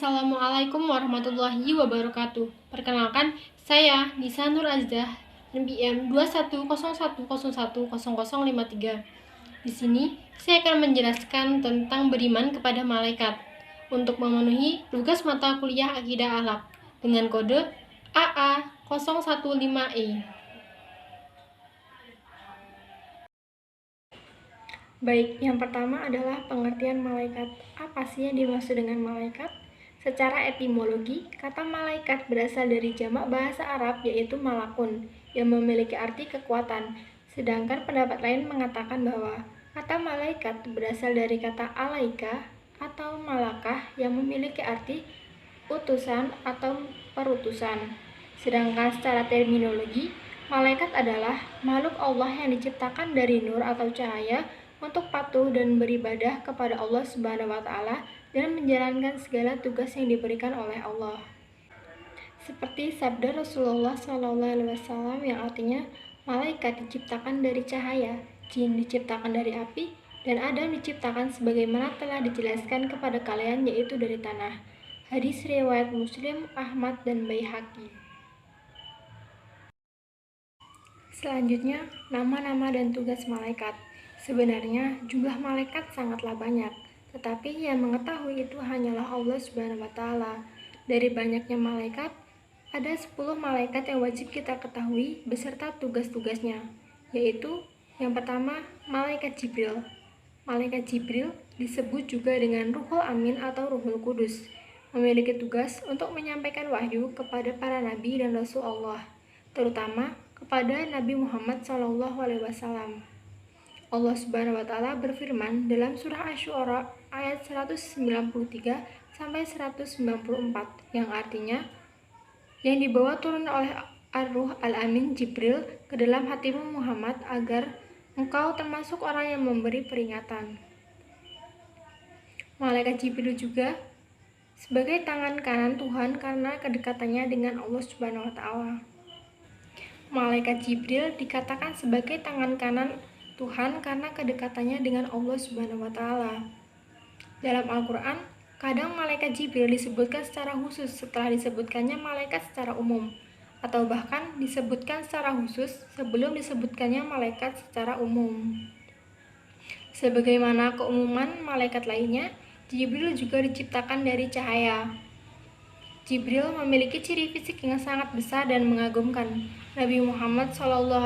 Assalamualaikum warahmatullahi wabarakatuh. Perkenalkan, saya Nisa Nur Azdah, NPM 21010100053. Di sini, saya akan menjelaskan tentang beriman kepada malaikat untuk memenuhi tugas mata kuliah Akidah Akhlak dengan kode AA015E. Baik, yang pertama adalah pengertian malaikat. Apa sih yang dimaksud dengan malaikat? Secara etimologi, kata malaikat berasal dari jamak bahasa Arab yaitu malakun, yang memiliki arti kekuatan. Sedangkan pendapat lain mengatakan bahwa kata malaikat berasal dari kata alaika atau malakah yang memiliki arti utusan atau perutusan. Sedangkan secara terminologi, malaikat adalah makhluk Allah yang diciptakan dari nur atau cahaya untuk patuh dan beribadah kepada Allah Subhanahu wa Ta'ala dan menjalankan segala tugas yang diberikan oleh Allah. Seperti sabda Rasulullah SAW yang artinya malaikat diciptakan dari cahaya, jin diciptakan dari api, dan Adam diciptakan sebagaimana telah dijelaskan kepada kalian yaitu dari tanah. Hadis riwayat Muslim, Ahmad, dan Baihaqi. Selanjutnya, nama-nama dan tugas malaikat. Sebenarnya jumlah malaikat sangatlah banyak, tetapi yang mengetahui itu hanyalah Allah Subhanahu wa Ta'ala. Dari banyaknya malaikat, ada 10 malaikat yang wajib kita ketahui beserta tugas-tugasnya, yaitu yang pertama, malaikat Jibril. Malaikat Jibril disebut juga dengan Ruhul Amin atau Ruhul Kudus, memiliki tugas untuk menyampaikan wahyu kepada para nabi dan rasul Allah, terutama kepada Nabi Muhammad SAW. Allah Subhanahu wa Ta'ala berfirman dalam surah Asy-Syu'ara ayat 193 sampai 194 yang artinya yang dibawa turun oleh Ar-Ruh Al-Amin Jibril ke dalam hatimu Muhammad agar engkau termasuk orang yang memberi peringatan. Malaikat Jibril juga sebagai tangan kanan Tuhan karena kedekatannya dengan Allah Subhanahu wa Ta'ala. Malaikat Jibril dikatakan sebagai tangan kanan Tuhan karena kedekatannya dengan Allah Subhanahu wa Ta'ala. Dalam Al-Quran, kadang malaikat Jibril disebutkan secara khusus setelah disebutkannya malaikat secara umum, atau bahkan disebutkan secara khusus sebelum disebutkannya malaikat secara umum. Sebagaimana keumuman malaikat lainnya, Jibril juga diciptakan dari cahaya. Jibril memiliki ciri fisik yang sangat besar dan mengagumkan. Nabi Muhammad SAW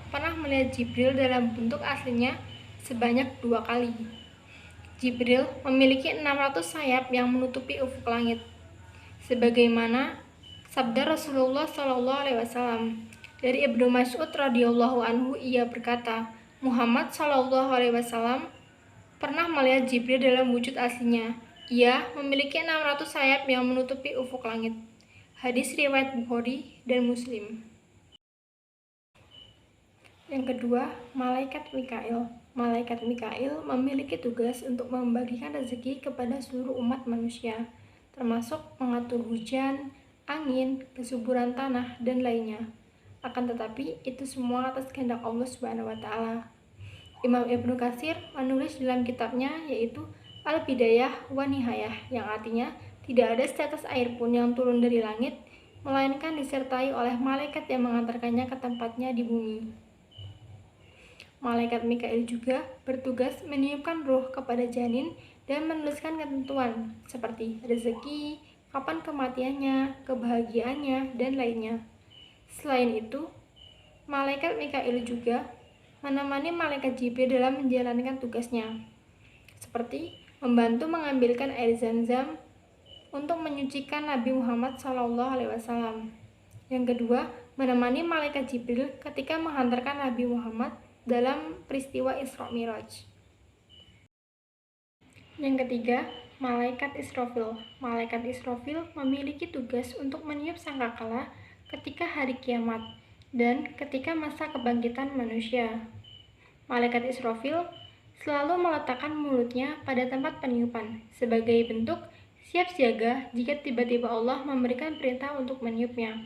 pernah melihat Jibril dalam bentuk aslinya sebanyak 2 kali. Jibril memiliki 600 sayap yang menutupi ufuk langit. Sebagaimana sabda Rasulullah SAW dari Ibnu Mas'ud radhiyallahu anhu, ia berkata, Muhammad SAW pernah melihat Jibril dalam wujud aslinya. Ia memiliki 600 sayap yang menutupi ufuk langit. Hadis riwayat Bukhari dan Muslim. Yang kedua, malaikat Mikail. Malaikat Mikail memiliki tugas untuk membagikan rezeki kepada seluruh umat manusia, termasuk mengatur hujan, angin, kesuburan tanah, dan lainnya. Akan tetapi, itu semua atas kehendak Allah Subhanahu wa Ta'ala. Imam Ibnu Katsir menulis dalam kitabnya yaitu Al-Bidayah wa Nihayah yang artinya tidak ada setetes air pun yang turun dari langit melainkan disertai oleh malaikat yang mengantarkannya ke tempatnya di bumi. Malaikat Mikail juga bertugas meniupkan ruh kepada janin dan menuliskan ketentuan seperti rezeki, kapan kematiannya, kebahagiaannya, dan lainnya. Selain itu, malaikat Mikail juga menemani malaikat Jibril dalam menjalankan tugasnya, seperti membantu mengambilkan air Zam-Zam untuk menyucikan Nabi Muhammad SAW. Yang kedua, menemani malaikat Jibril ketika menghantarkan Nabi Muhammad dalam peristiwa Isra Mi'raj. Yang ketiga, malaikat Israfil. Malaikat Israfil memiliki tugas untuk meniup sangkakala ketika hari kiamat dan ketika masa kebangkitan manusia. Malaikat Israfil selalu meletakkan mulutnya pada tempat peniupan sebagai bentuk siap siaga jika tiba-tiba Allah memberikan perintah untuk meniupnya.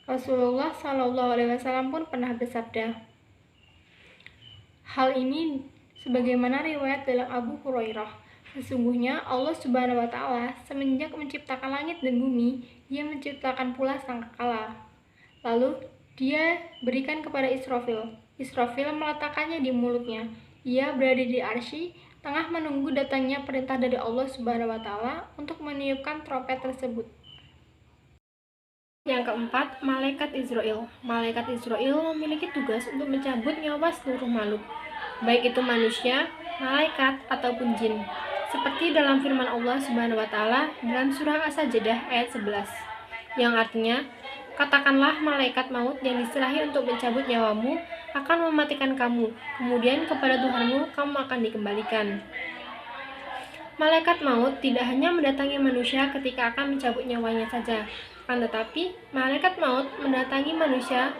Rasulullah SAW pun pernah bersabda, hal ini sebagaimana riwayat dalam Abu Hurairah, Sesungguhnya Allah Subhanahu wa Ta'ala semenjak menciptakan langit dan bumi, Dia menciptakan pula sangkakala. Lalu Dia berikan kepada Israfil. Israfil meletakkannya di mulutnya. Ia berada di arsy, tengah menunggu datangnya perintah dari Allah Subhanahu wa Ta'ala untuk meniupkan trompet tersebut. Yang keempat, malaikat Israel. Malaikat Israel memiliki tugas untuk mencabut nyawa seluruh makhluk, baik itu manusia, malaikat, ataupun jin. Seperti dalam firman Allah Subhanahu wa Ta'ala dalam surah As-Sajdah ayat 11, yang artinya, katakanlah malaikat maut yang diserahi untuk mencabut nyawamu akan mematikan kamu, kemudian kepada Tuhanmu kamu akan dikembalikan. Malaikat maut tidak hanya mendatangi manusia ketika akan mencabut nyawanya saja, akan tetapi malaikat maut mendatangi manusia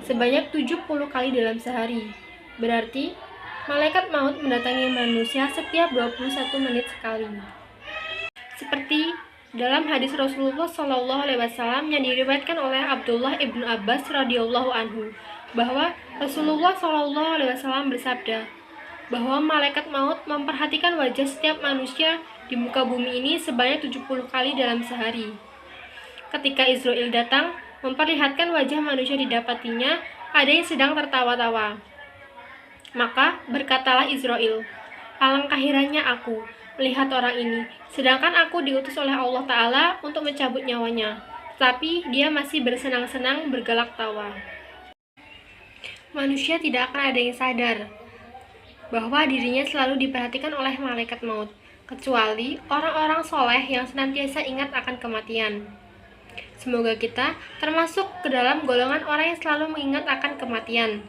sebanyak 70 kali dalam sehari. Berarti malaikat maut mendatangi manusia setiap 21 menit sekali. Seperti dalam hadis Rasulullah SAW yang diriwayatkan oleh Abdullah ibnu Abbas radhiyallahu anhu, bahwa Rasulullah SAW bersabda bahwa malaikat maut memperhatikan wajah setiap manusia di muka bumi ini sebanyak 70 kali dalam sehari. Ketika Israel datang, memperlihatkan wajah manusia didapatinya ada yang sedang tertawa-tawa. Maka berkatalah Israel, alangkah herannya aku melihat orang ini, sedangkan aku diutus oleh Allah Ta'ala untuk mencabut nyawanya, tapi dia masih bersenang-senang bergelak tawa. Manusia tidak akan ada yang sadar bahwa dirinya selalu diperhatikan oleh malaikat maut, kecuali orang-orang soleh yang senantiasa ingat akan kematian. Semoga kita termasuk ke dalam golongan orang yang selalu mengingat akan kematian.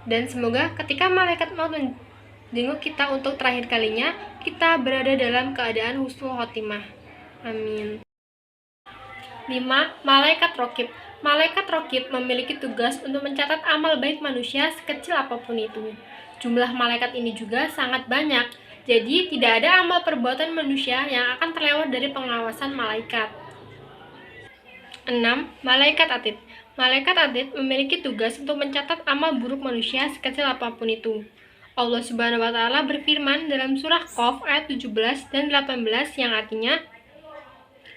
Dan semoga ketika malaikat maut menjenguk kita untuk terakhir kalinya, kita berada dalam keadaan husnul khotimah. Amin. 5. Malaikat Raqib. Malaikat Raqib memiliki tugas untuk mencatat amal baik manusia sekecil apapun itu. Jumlah malaikat ini juga sangat banyak, jadi tidak ada amal perbuatan manusia yang akan terlewat dari pengawasan malaikat. 6. Malaikat Atid. Malaikat Atid memiliki tugas untuk mencatat amal buruk manusia sekecil apapun itu. Allah Subhanahu wa Ta'ala berfirman dalam surah Qaf ayat 17 dan 18 yang artinya,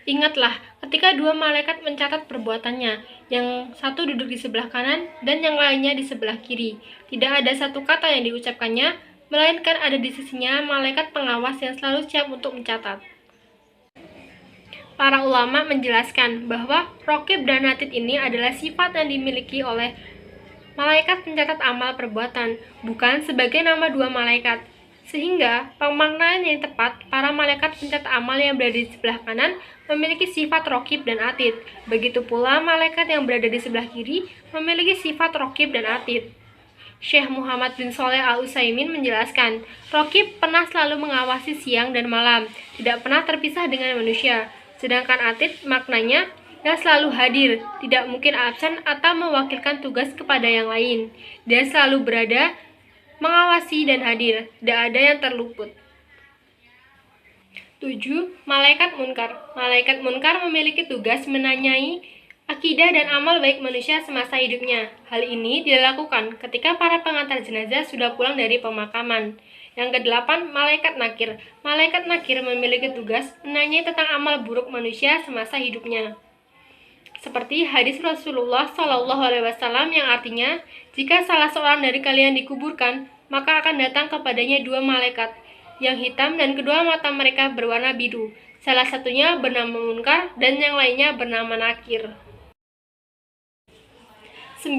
ingatlah ketika dua malaikat mencatat perbuatannya, yang satu duduk di sebelah kanan dan yang lainnya di sebelah kiri. Tidak ada satu kata yang diucapkannya, melainkan ada di sisinya malaikat pengawas yang selalu siap untuk mencatat. Para ulama menjelaskan bahwa Raqib dan Atid ini adalah sifat yang dimiliki oleh malaikat pencatat amal perbuatan, bukan sebagai nama dua malaikat. Sehingga pemaknaan yang tepat, para malaikat pencatat amal yang berada di sebelah kanan memiliki sifat Raqib dan Atid. Begitu pula malaikat yang berada di sebelah kiri memiliki sifat Raqib dan Atid. Syekh Muhammad bin Shalih Al-Utsaimin menjelaskan, Raqib pernah selalu mengawasi siang dan malam, tidak pernah terpisah dengan manusia. Sedangkan Atid maknanya yang selalu hadir, tidak mungkin absen atau mewakilkan tugas kepada yang lain. Dia selalu berada, mengawasi dan hadir, tidak ada yang terluput. 7. Malaikat Munkar. Malaikat Munkar memiliki tugas menanyai akidah dan amal baik manusia semasa hidupnya. Hal ini dilakukan ketika para pengantar jenazah sudah pulang dari pemakaman. Yang ke-8, Malaikat Nakir. Malaikat Nakir memiliki tugas menanyai tentang amal buruk manusia semasa hidupnya. Seperti hadis Rasulullah SAW yang artinya, jika salah seorang dari kalian dikuburkan, maka akan datang kepadanya dua malaikat yang hitam dan kedua mata mereka berwarna biru. Salah satunya bernama Munkar dan yang lainnya bernama Nakir. 9.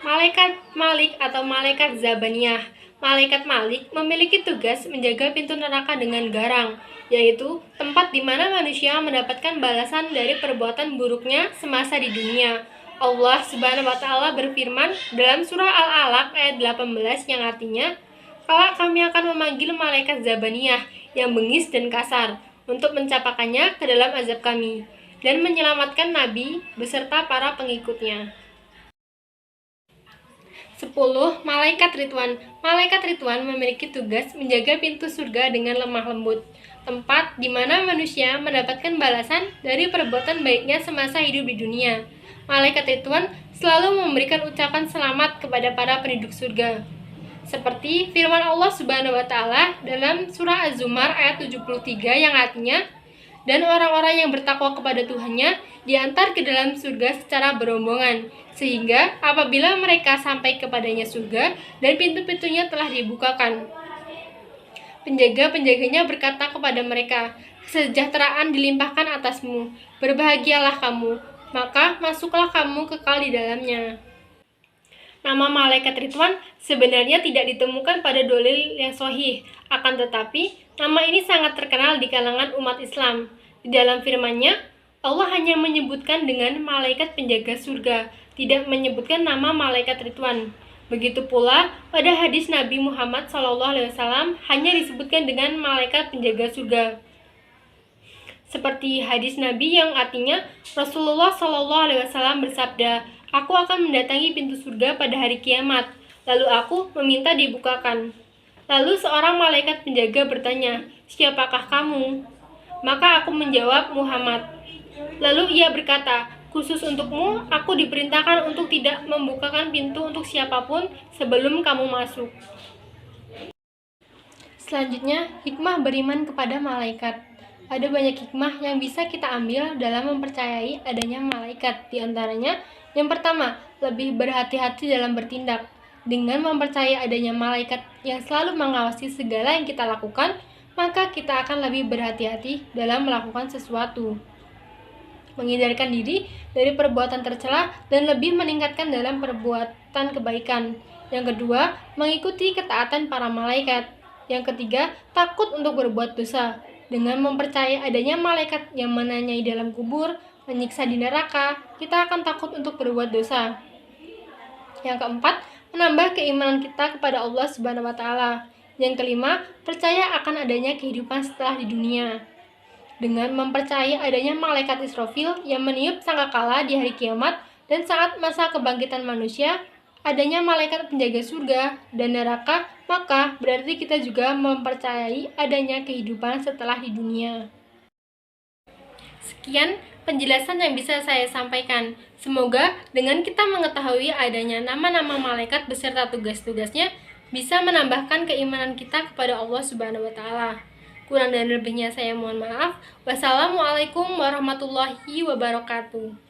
Malaikat Malik atau Malaikat Zabaniyah. Malaikat Malik memiliki tugas menjaga pintu neraka dengan garang, yaitu tempat di mana manusia mendapatkan balasan dari perbuatan buruknya semasa di dunia. Allah Subhanahu wa Ta'ala berfirman dalam surah Al-Alaq ayat 18 yang artinya, "Kelak kami akan memanggil malaikat Zabaniyah yang bengis dan kasar untuk mencapakannya ke dalam azab kami dan menyelamatkan nabi beserta para pengikutnya." 10. Malaikat Ridwan. Malaikat Ridwan memiliki tugas menjaga pintu surga dengan lemah lembut, tempat di mana manusia mendapatkan balasan dari perbuatan baiknya semasa hidup di dunia. Malaikat Ridwan selalu memberikan ucapan selamat kepada para penduduk surga. Seperti firman Allah Subhanahu wa taala dalam surah Az-Zumar ayat 73 yang artinya, dan orang-orang yang bertakwa kepada Tuhannya diantar ke dalam surga secara berombongan, sehingga apabila mereka sampai kepadanya surga dan pintu-pintunya telah dibukakan, penjaga-penjaganya berkata kepada mereka, "Kesejahteraan dilimpahkan atasmu, berbahagialah kamu, maka masuklah kamu kekal di dalamnya." Nama malaikat Ridwan sebenarnya tidak ditemukan pada dalil yang sahih, akan tetapi nama ini sangat terkenal di kalangan umat Islam. Di dalam firman-Nya, Allah hanya menyebutkan dengan malaikat penjaga surga, tidak menyebutkan nama malaikat Ridwan. Begitu pula pada hadis Nabi Muhammad SAW hanya disebutkan dengan malaikat penjaga surga. Seperti hadis Nabi yang artinya Rasulullah SAW bersabda, "Aku akan mendatangi pintu surga pada hari kiamat, lalu aku meminta dibukakan. Lalu seorang malaikat penjaga bertanya, 'Siapakah kamu?' Maka aku menjawab, 'Muhammad.' Lalu ia berkata, 'Khusus untukmu, aku diperintahkan untuk tidak membukakan pintu untuk siapapun sebelum kamu masuk.'" Selanjutnya, hikmah beriman kepada malaikat. Ada banyak hikmah yang bisa kita ambil dalam mempercayai adanya malaikat. Di antaranya, yang pertama, lebih berhati-hati dalam bertindak. Dengan mempercayai adanya malaikat yang selalu mengawasi segala yang kita lakukan, maka kita akan lebih berhati-hati dalam melakukan sesuatu. Menghindarkan diri dari perbuatan tercela dan lebih meningkatkan dalam perbuatan kebaikan. Yang kedua, mengikuti ketaatan para malaikat. Yang ketiga, takut untuk berbuat dosa. Dengan mempercayai adanya malaikat yang menanyai dalam kubur, menyiksa di neraka, kita akan takut untuk berbuat dosa. Yang keempat, menambah keimanan kita kepada Allah Subhanahu wa taala. Yang kelima, percaya akan adanya kehidupan setelah di dunia. Dengan mempercayai adanya malaikat Israfil yang meniup sangkakala di hari kiamat dan saat masa kebangkitan manusia, adanya malaikat penjaga surga dan neraka, maka berarti kita juga mempercayai adanya kehidupan setelah di dunia. Sekian penjelasan yang bisa saya sampaikan. Semoga dengan kita mengetahui adanya nama-nama malaikat beserta tugas-tugasnya bisa menambahkan keimanan kita kepada Allah Subhanahu wa taala. Kurang dan lebihnya saya mohon maaf. Wassalamualaikum warahmatullahi wabarakatuh.